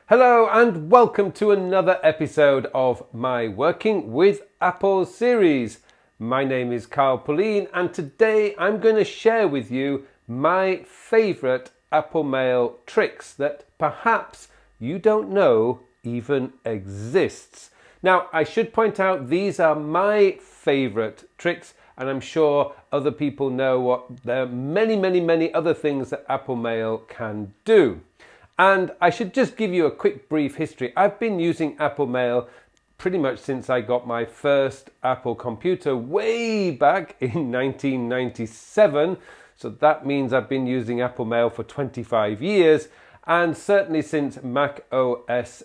Hello and welcome to another episode of my Working with Apple series. My name is Pullein and today I'm going to share with you my favourite Apple Mail tricks that perhaps you don't know even exists. Now, I should point out these are my favourite tricks, and I'm sure other people know there are many other things that Apple Mail can do. And I should just give you a quick brief history. I've been using Apple Mail pretty much since I got my first Apple computer way back in 1997. So that means I've been using Apple Mail for 25 years. And certainly since Mac OS X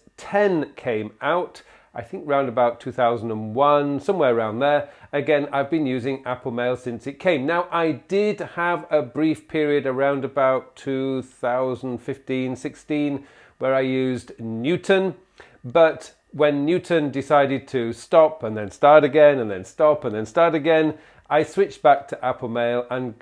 came out, I think around about 2001, somewhere around there. Again, I've been using Apple Mail since it came. Now, I did have a brief period around about 2015-16 where I used Newton, but when Newton decided to stop and then start again and then stop and then start again, I switched back to Apple Mail and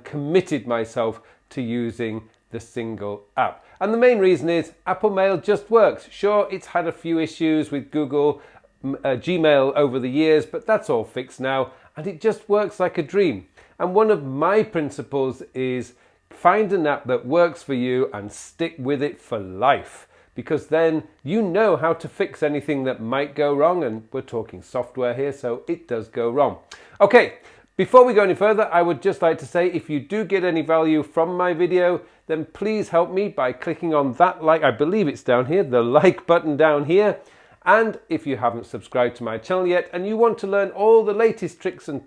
committed myself to using the single app. And the main reason is Apple Mail just works. Sure, it's had a few issues with Google, Gmail over the years, but that's all fixed now and it just works like a dream. And one of my principles is find an app that works for you and stick with it for life, because then you know how to fix anything that might go wrong, and we're talking software here, so it does go wrong. Okay. Before we go any further, I would just like to say if you do get any value from my video, then please help me by clicking on that like, I believe it's down here, the like button down here. And if you haven't subscribed to my channel yet and you want to learn all the latest tricks on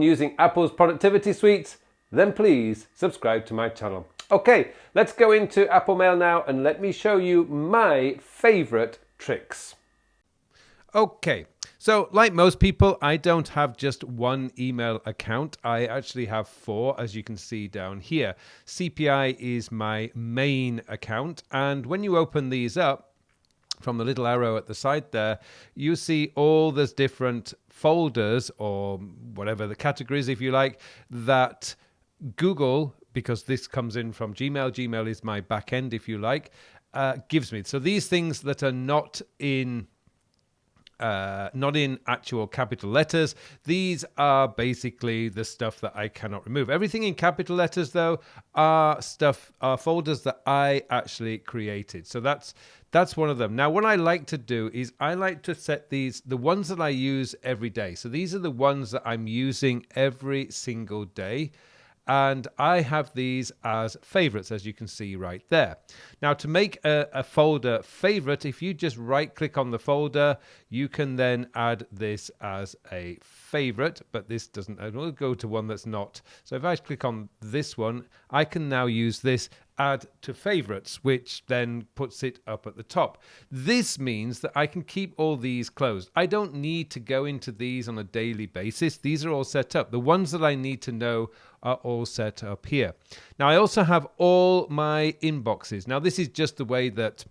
using Apple's productivity suite, then please subscribe to my channel. Okay, let's go into Apple Mail now and let me show you my favorite tricks. Okay, so like most people, I don't have just one email account. I actually have four, as you can see down here. CPI is my main account, and when you open these up, from the little arrow at the side there, you see all those different folders, or whatever the categories, if you like, that Google, because this comes in from Gmail, Gmail is my back end, if you like, gives me. So these things that are not in actual capital letters. These are basically the stuff that I cannot remove. Everything in capital letters, though, are folders that I actually created. So that's one of them. Now, what I like to do is I like to set the ones that I use every day. So these are the ones that I'm using every single day. And I have these as favorites, as you can see right there. Now, to make a folder favorite, if you just right click on the folder, you can then add this as a favorite, but this doesn't, we'll go to one that's not. So if I click on this one, I can now use this add to favorites, which then puts it up at the top. This means that I can keep all these closed. I don't need to go into these on a daily basis. These are all set up. The ones that I need to know are all set up here. Now, I also have all my inboxes. Now, this is just the way that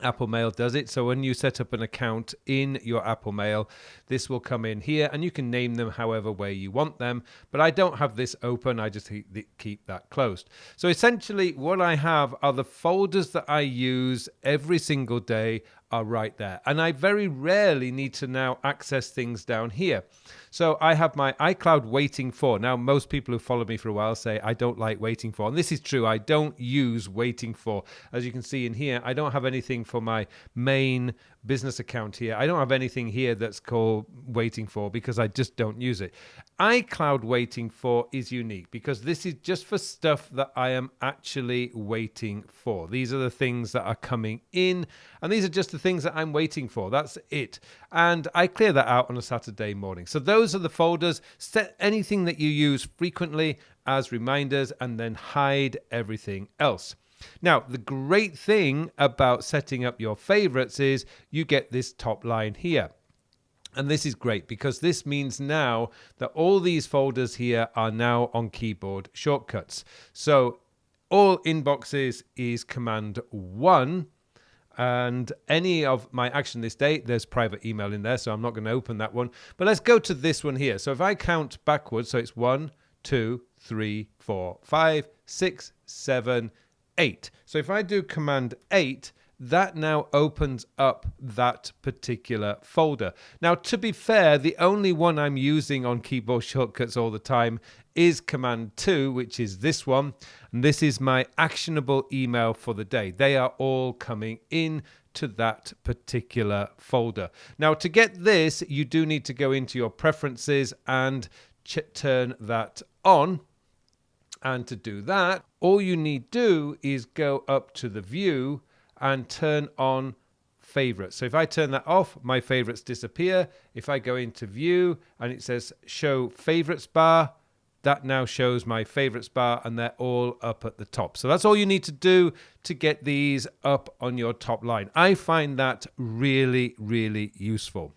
Apple Mail does it. So when you set up an account in your Apple Mail, this will come in here and you can name them however way you want them. But I don't have this open. I just keep that closed. So essentially what I have are the folders that I use every single day are right there. And I very rarely need to now access things down here. So I have my iCloud waiting for. Now, most people who follow me for a while say I don't like waiting for. And this is true. I don't use waiting for. As you can see in here, I don't have anything for my main business account here. I don't have anything here that's called waiting for because I just don't use it. iCloud waiting for is unique because this is just for stuff that I am actually waiting for. These are the things that are coming in, and these are just the things that I'm waiting for. That's it. And I clear that out on a Saturday morning. So those are the folders. Set anything that you use frequently as reminders and then hide everything else. Now, the great thing about setting up your favorites is you get this top line here. And this is great because this means now that all these folders here are now on keyboard shortcuts. So all inboxes is Command 1. And any of my action this day, there's private email in there, so I'm not going to open that one. But let's go to this one here. So if I count backwards, so it's 1, 2, 3, 4, 5, 6, 7, 8. So if I do Command 8, that now opens up that particular folder. Now, to be fair, the only one I'm using on keyboard shortcuts all the time is Command 2, which is this one. And this is my actionable email for the day. They are all coming in to that particular folder. Now, to get this, you do need to go into your preferences and turn that on. And to do that, all you need to do is go up to the view and turn on favorites. So if I turn that off, my favorites disappear. If I go into view and it says show favorites bar, that now shows my favorites bar and they're all up at the top. So that's all you need to do to get these up on your top line. I find that really, really useful.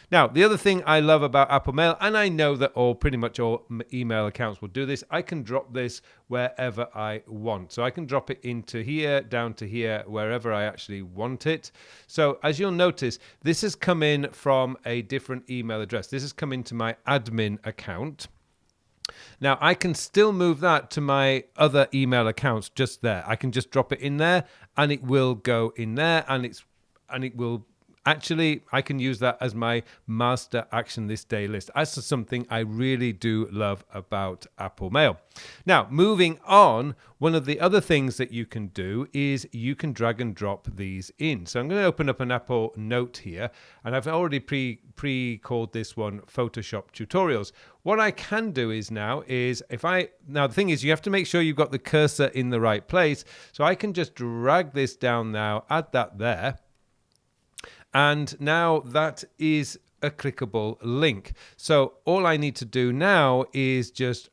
Now, the other thing I love about Apple Mail, and I know that pretty much all email accounts will do this, I can drop this wherever I want. So I can drop it into here, down to here, wherever I actually want it. So as you'll notice, this has come in from a different email address. This has come into my admin account. Now, I can still move that to my other email accounts just there. I can just drop it in there and it will go in there and it will actually, I can use that as my master action this day list. That's something I really do love about Apple Mail. Now, moving on, one of the other things that you can do is you can drag and drop these in. So I'm going to open up an Apple Note here, and I've already pre-called this one Photoshop Tutorials. What I can do is now the thing is you have to make sure you've got the cursor in the right place. So I can just drag this down now, add that there. And now that is a clickable link. So all I need to do now is just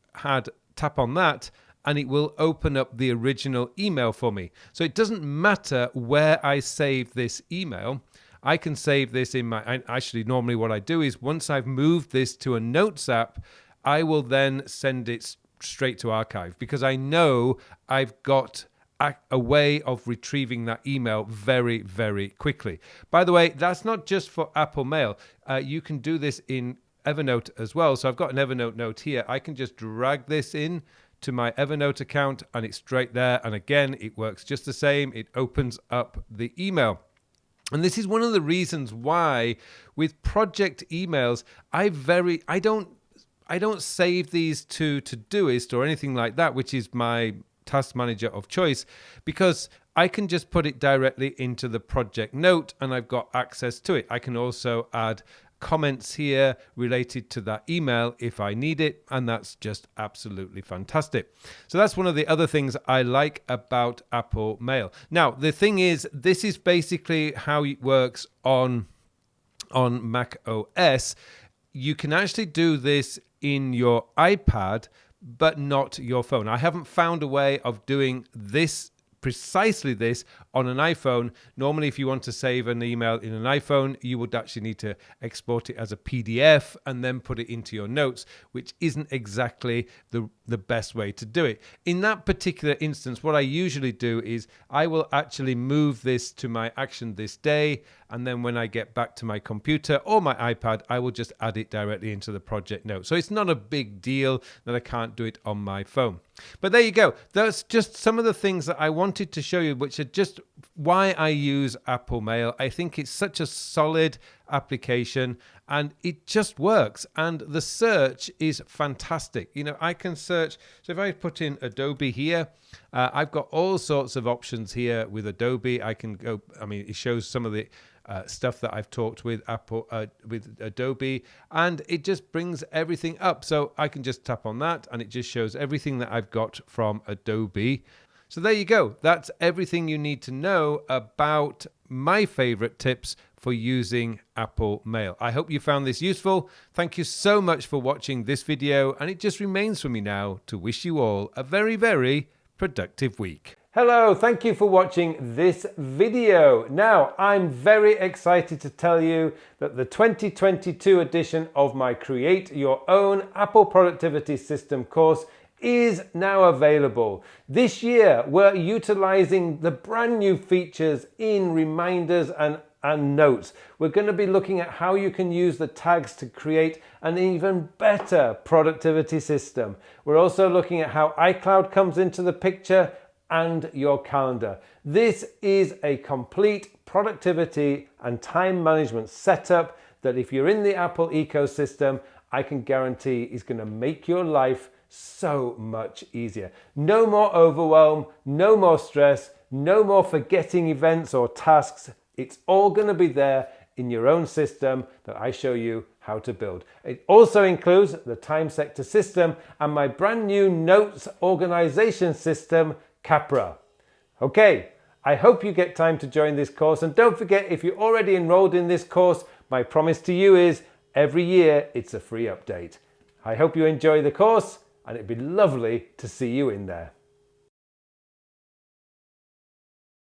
tap on that and it will open up the original email for me. So it doesn't matter where I save this email. I can save this actually normally what I do is once I've moved this to a Notes app, I will then send it straight to archive because I know I've got a way of retrieving that email very, very quickly. By the way, that's not just for Apple Mail. You can do this in Evernote as well. So I've got an Evernote note here. I can just drag this in to my Evernote account and it's straight there. And again, it works just the same. It opens up the email. And this is one of the reasons why with project emails, I don't save these to Todoist or anything like that, which is my task manager of choice, because I can just put it directly into the project note and I've got access to it. I can also add comments here related to that email if I need it, and that's just absolutely fantastic. So that's one of the other things I like about Apple Mail. Now, the thing is, this is basically how it works on Mac OS. You can actually do this in your iPad, but not your phone. I haven't found a way of doing precisely this on an iPhone. Normally, if you want to save an email in an iPhone, you would actually need to export it as a PDF and then put it into your notes, which isn't exactly the best way to do it. In that particular instance, what I usually do is I will actually move this to my action this day, and then when I get back to my computer or my iPad, I will just add it directly into the project note. So it's not a big deal that I can't do it on my phone. But there you go. That's just some of the things that I wanted to show you, which are just why I use Apple Mail. I think it's such a solid application and it just works. And the search is fantastic. You know, I can search. So if I put in Adobe here, I've got all sorts of options here with Adobe. I can go, it shows some of the stuff that I've talked with with Adobe, and it just brings everything up. So I can just tap on that and it just shows everything that I've got from Adobe. So there you go. That's everything you need to know about my favorite tips for using Apple Mail. I hope you found this useful. Thank you so much for watching this video, and it just remains for me now to wish you all a very, very productive week. Hello, thank you for watching this video. Now, I'm very excited to tell you that the 2022 edition of my Create Your Own Apple Productivity System course is now available. This year, we're utilizing the brand new features in reminders and and notes. We're going to be looking at how you can use the tags to create an even better productivity system. We're also looking at how iCloud comes into the picture and your calendar. This is a complete productivity and time management setup that if you're in the Apple ecosystem, I can guarantee is going to make your life so much easier. No more overwhelm, no more stress, no more forgetting events or tasks. It's all going to be there in your own system that I show you how to build. It also includes the time sector system and my brand new notes organization system, Capra. Okay, I hope you get time to join this course, and don't forget, if you're already enrolled in this course, my promise to you is every year it's a free update. I hope you enjoy the course, and it'd be lovely to see you in there.